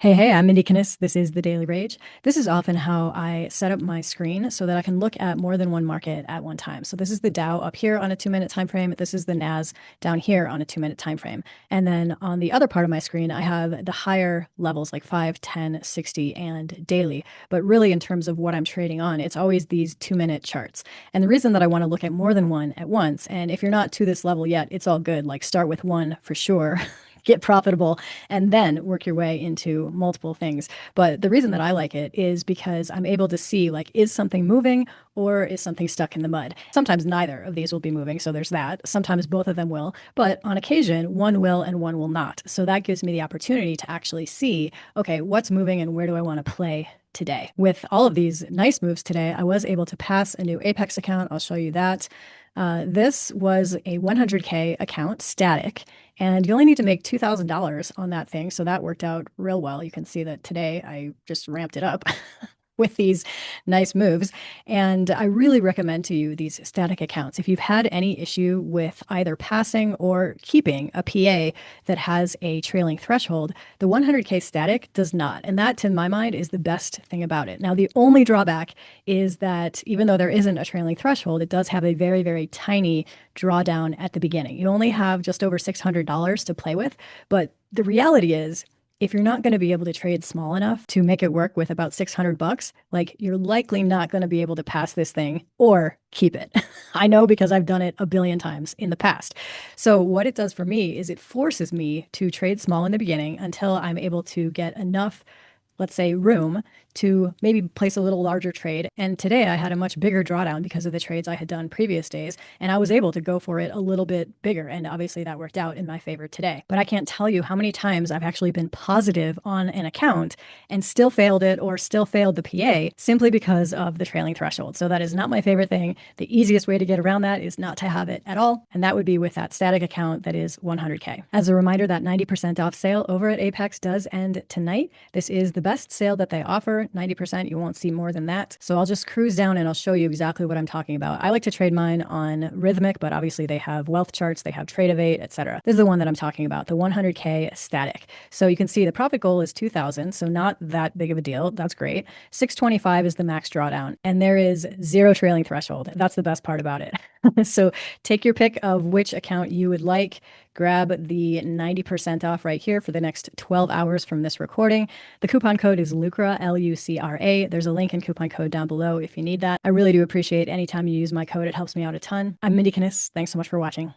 Hey, I'm Mindy Kinnis. This is the Daily Rage. This is often how I set up my screen so that I can look at more than one market at one time. So this is the Dow up here on a 2 minute time frame. This is the NAS down here on a 2 minute time frame. And then on the other part of my screen, I have the higher levels like 5, 10, 60, and daily. But really, in terms of what I'm trading on, it's always these 2 minute charts. And the reason that I want to look at more than one at once, and if you're not to this level yet, it's all good. Like start with one for sure. Get profitable and then work your way into multiple things. But the reason that I like it is because I'm able to see, like, is something moving or is something stuck in the mud? Sometimes neither of these will be moving, so there's that. Sometimes both of them will, but on occasion one will and one will not. So that gives me the opportunity to actually see, okay, what's moving and where do I want to play today? With all of these nice moves today, I was able to pass a new Apex account. I'll show you that. This was a 100K account, static, and you only need to make $2,000 on that thing. So that worked out real well. You can see that today I just ramped it up with these nice moves. And I really recommend to you these static accounts. If you've had any issue with either passing or keeping a PA that has a trailing threshold, the 100K static does not. And that, to my mind, is the best thing about it. Now, the only drawback is that even though there isn't a trailing threshold, it does have a very, very tiny drawdown at the beginning. You only have just over $600 to play with. But the reality is, if you're not going to be able to trade small enough to make it work with about 600 bucks, like you're likely not going to be able to pass this thing or keep it. I know because I've done it a billion times in the past. So what it does for me is it forces me to trade small in the beginning until I'm able to get enough, let's say, room to maybe place a little larger trade. And today I had a much bigger drawdown because of the trades I had done previous days, and I was able to go for it a little bit bigger. And obviously that worked out in my favor today. But I can't tell you how many times I've actually been positive on an account and still failed it or still failed the PA simply because of the trailing threshold. So that is not my favorite thing. The easiest way to get around that is not to have it at all. And that would be with that static account that is 100K. As a reminder, that 90% off sale over at Apex does end tonight. This is the best sale that they offer. 90%, you won't see more than that. So I'll just cruise down and I'll show you exactly what I'm talking about. I like to trade mine on Rhythmic, but obviously they have wealth charts, they have Tradeify, etc. This is the one that I'm talking about, the 100K static. So you can see the profit goal is 2,000, so not that big of a deal. That's great. 625 is the max drawdown, and there is zero trailing threshold. That's the best part about it. So take your pick of which account you would like. Grab the 90% off right here for the next 12 hours from this recording. The coupon code is LUCRA, L-U-C-R-A. There's a link and coupon code down below if you need that. I really do appreciate any time you use my code. It helps me out a ton. I'm Mindy Kinnis. Thanks so much for watching.